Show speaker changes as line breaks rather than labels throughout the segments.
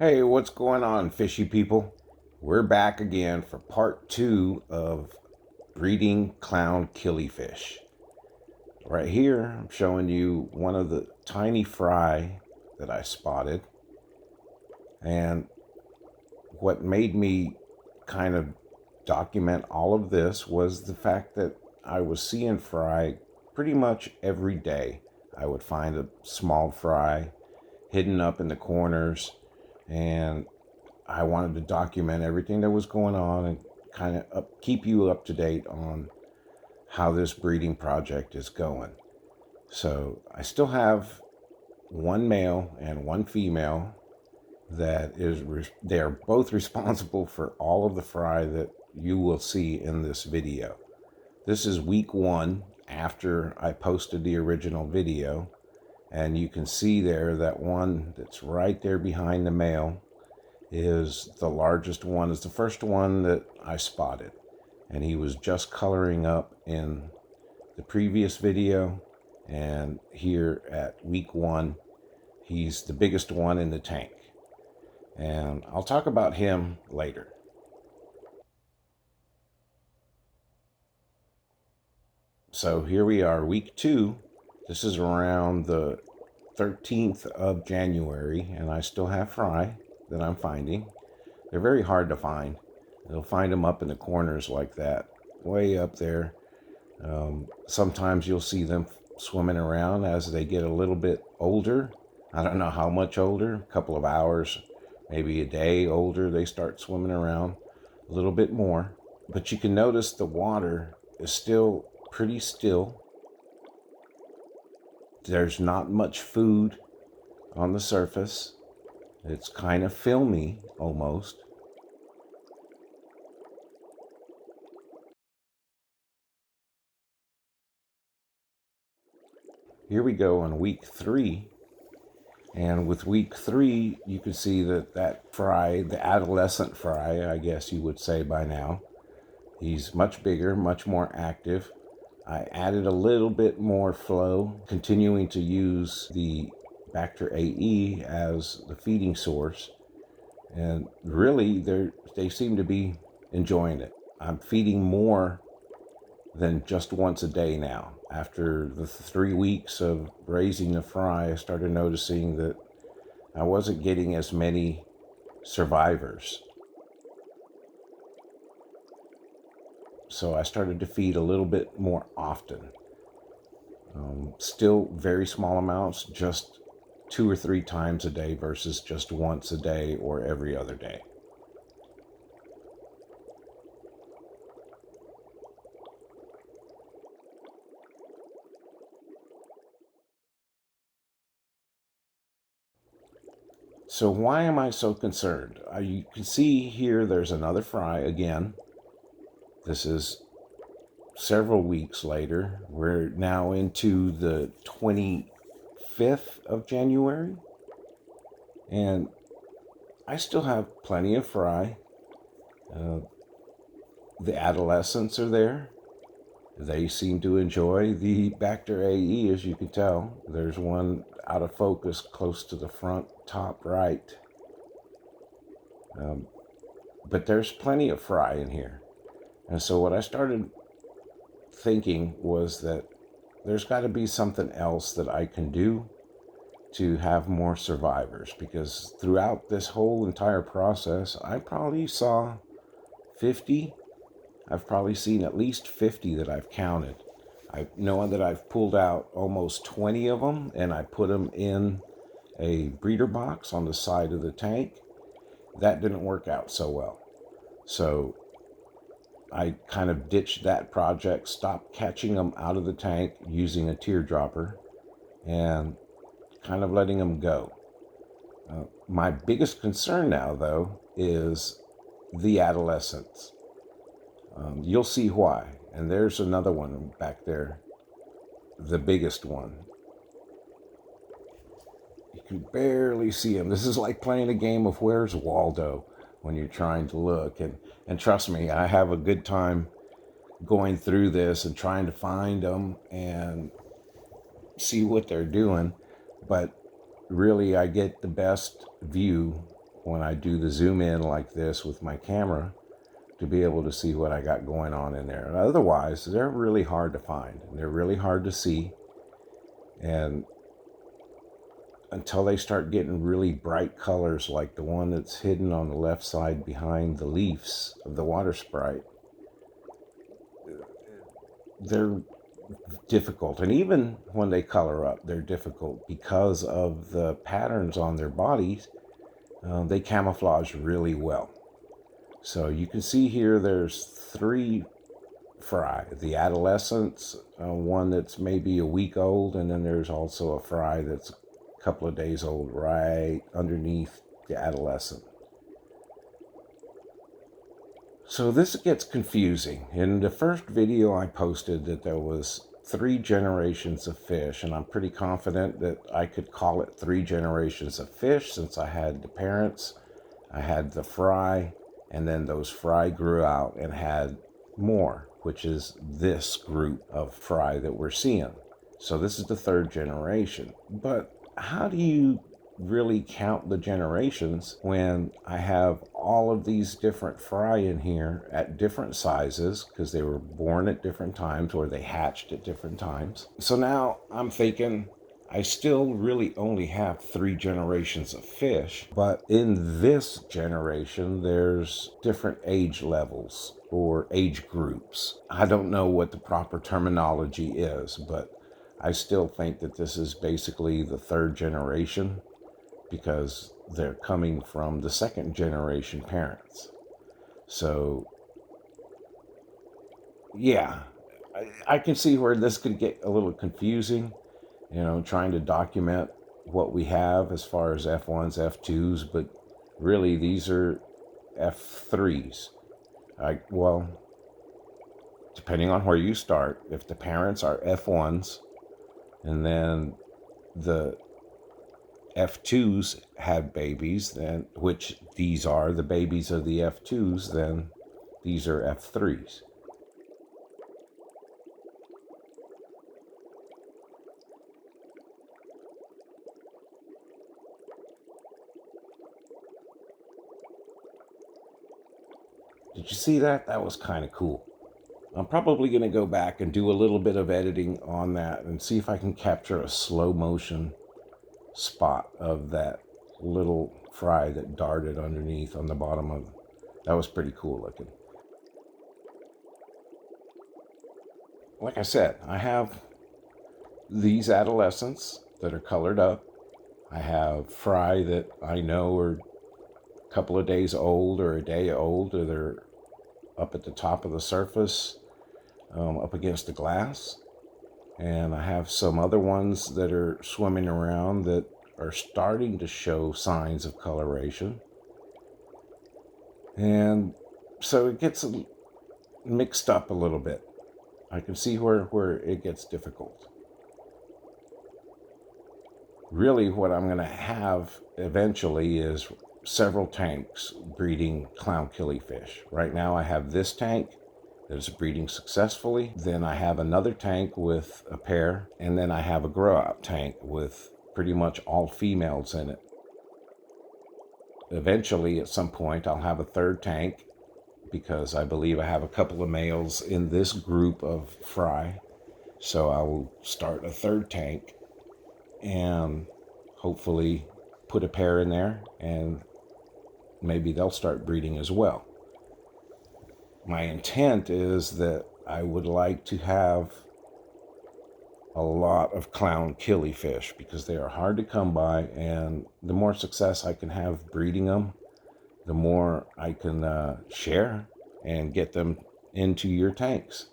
Hey, what's going on, fishy people? We're back again for part 2 of breeding clown killifish. Right here, I'm showing you one of the tiny fry that I spotted. And what made me kind of document all of this was the fact that I was seeing fry pretty much every day. I would find a small fry hidden up in the corners, and I wanted to document everything that was going on and kind of keep you up to date on how this breeding project is going. So I still have one male and one female that they're both responsible for all of the fry that you will see in this video. This is week 1 after I posted the original video, and you can see there that one that's right there behind the male is the largest one, is the first one that I spotted. And he was just coloring up in the previous video. And here at week 1, he's the biggest one in the tank. And I'll talk about him later. So here we are, week 2. This is around the 13th of January, and I still have fry that I'm finding. They're very hard to find. You'll find them up in the corners like that, way up there. Sometimes you'll see them swimming around as they get a little bit older. I don't know how much older, a couple of hours, maybe a day older, they start swimming around a little bit more. But you can notice the water is still pretty still. There's not much food on the surface. It's kind of filmy almost. Here we go on week 3. And with week 3, you can see that fry, the adolescent fry, I guess you would say by now, he's much bigger, much more active. I added a little bit more flow, continuing to use the Bacter AE as the feeding source. And really, they seem to be enjoying it. I'm feeding more than just once a day now. After the 3 weeks of raising the fry, I started noticing that I wasn't getting as many survivors. So I started to feed a little bit more often. Still very small amounts, just 2 or 3 times a day versus just once a day or every other day. So why am I so concerned? You can see here there's another fry again. This is several weeks later. We're now into the 25th of January. And I still have plenty of fry. The adolescents are there. They seem to enjoy the Bacter AE, as you can tell. There's one out of focus close to the front top right. But there's plenty of fry in here. And so what I started thinking was that there's got to be something else that I can do to have more survivors, because throughout this whole entire process, I probably saw 50. I've probably seen at least 50 that I've counted. I know that I've pulled out almost 20 of them, and I put them in a breeder box on the side of the tank. That didn't work out so well. So I kind of ditched that project, stopped catching them out of the tank using a teardropper, and kind of letting them go. My biggest concern now, though, is the adolescents. You'll see why. And there's another one back there, the biggest one. You can barely see him. This is like playing a game of Where's Waldo when you're trying to look. And trust me, I have a good time going through this and trying to find them and see what they're doing. But really, I get the best view when I do the zoom in like this with my camera to be able to see what I got going on in there. Otherwise, they're really hard to find. They're really hard to see. And until they start getting really bright colors like the one that's hidden on the left side behind the leaves of the water sprite, they're difficult. And even when they color up, they're difficult because of the patterns on their bodies. They camouflage really well. So you can see here there's 3 fry. The adolescents, one that's maybe a week old, and then there's also a fry that's a couple of days old right underneath the adolescent. So this gets confusing. In the first video I posted that there was 3 generations of fish, and I'm pretty confident that I could call it 3 generations of fish since I had the parents, I had the fry, and then those fry grew out and had more, which is this group of fry that we're seeing. So this is the 3rd generation. But how do you really count the generations when I have all of these different fry in here at different sizes because they were born at different times or they hatched at different times? So now I'm thinking I still really only have 3 generations of fish, but in this generation there's different age levels or age groups. I don't know what the proper terminology is, but I still think that this is basically the 3rd generation because they're coming from the 2nd generation parents. So yeah, I can see where this could get a little confusing, trying to document what we have as far as F1s, F2s, but really these are F3s. Well, depending on where you start, if the parents are F1s and then the F2s had babies, then which these are the babies of the F2s, then these are F3s. Did you see that? That was kind of cool. I'm probably going to go back and do a little bit of editing on that and see if I can capture a slow motion spot of that little fry that darted underneath on the bottom of it. That was pretty cool looking. Like I said, I have these adolescents that are colored up. I have fry that I know are a couple of days old or a day old, or they're up at the top of the surface, up against the glass. And I have some other ones that are swimming around that are starting to show signs of coloration. And so it gets mixed up a little bit. I can see where it gets difficult. Really what I'm going to have eventually is several tanks breeding clown killifish. Right now I have this tank that is breeding successfully. Then I have another tank with a pair, and then I have a grow out tank with pretty much all females in it. Eventually, at some point, I'll have a 3rd tank because I believe I have a couple of males in this group of fry. So I will start a 3rd tank and hopefully put a pair in there, and maybe they'll start breeding as well. My intent is that I would like to have a lot of clown killifish because they are hard to come by, and the more success I can have breeding them, the more I can share and get them into your tanks.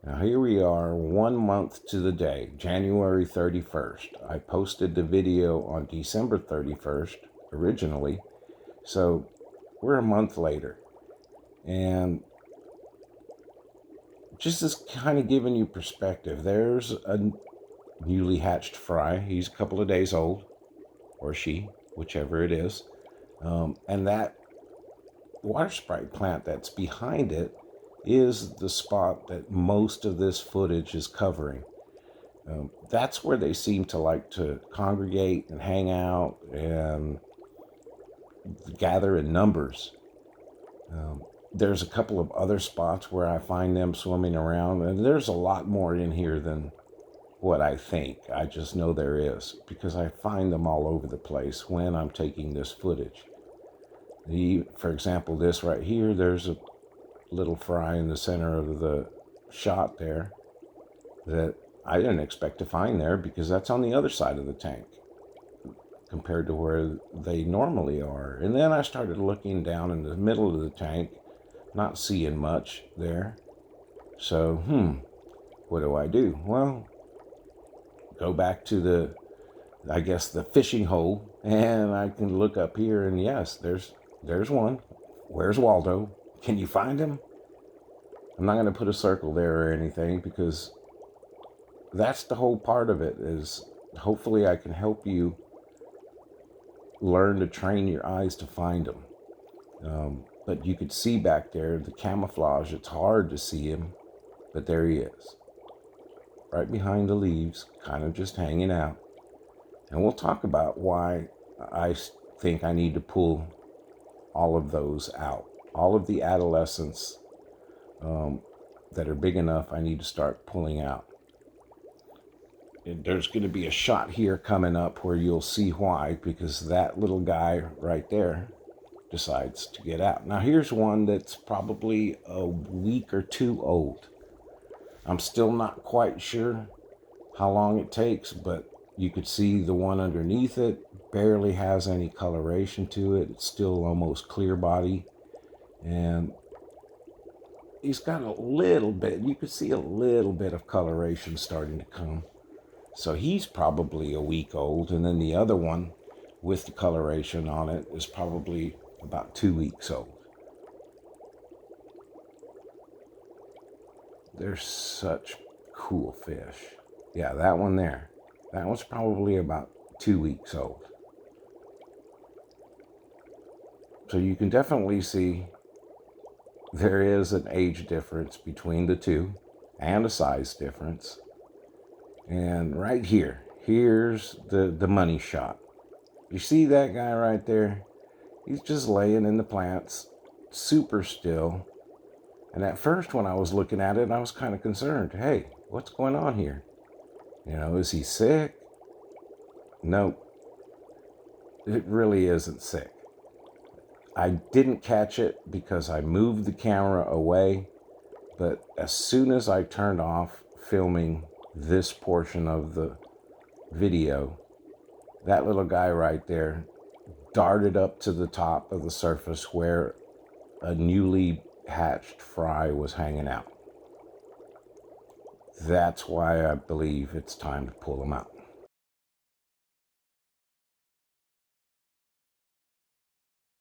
Now here we are 1 month to the day, January 31st. I posted the video on December 31st originally, so we're a month later. And just as kind of giving you perspective. There's a newly hatched fry. He's a couple of days old, or she, whichever it is. And that water sprite plant that's behind it is the spot that most of this footage is covering. That's where they seem to like to congregate and hang out and gather in numbers. There's a couple of other spots where I find them swimming around, and there's a lot more in here than what I think. I just know there is, because I find them all over the place when I'm taking this footage. For example, this right here, there's a little fry in the center of the shot there that I didn't expect to find there, because that's on the other side of the tank compared to where they normally are. And then I started looking down in the middle of the tank, not seeing much there. So, what do? Well, go back to the fishing hole, and I can look up here, and yes, there's one. Where's Waldo? Can you find him? I'm not going to put a circle there or anything, because that's the whole part of it, is hopefully I can help you learn to train your eyes to find them. But you could see back there, the camouflage, it's hard to see him, but there he is. Right behind the leaves, kind of just hanging out. And we'll talk about why I think I need to pull all of those out. All of the adolescents that are big enough, I need to start pulling out. There's going to be a shot here coming up where you'll see why, because that little guy right there decides to get out. Now here's one that's probably a week or two old. I'm still not quite sure how long it takes, but you could see the one underneath it barely has any coloration to it. It's still almost clear body. And he's got a little bit, you could see a little bit of coloration starting to come. So he's probably a week old. And then the other one with the coloration on it is probably about 2 weeks old. They're such cool fish. Yeah, that one there. That one's probably about 2 weeks old. So you can definitely see there is an age difference between the two and a size difference. And right here, here's the money shot. You see that guy right there? He's just laying in the plants, super still. And at first when I was looking at it, I was kind of concerned. Hey, what's going on here? Is he sick? Nope. It really isn't sick. I didn't catch it because I moved the camera away. But as soon as I turned off filming this portion of the video, that little guy right there darted up to the top of the surface where a newly hatched fry was hanging out. That's why I believe it's time to pull him out.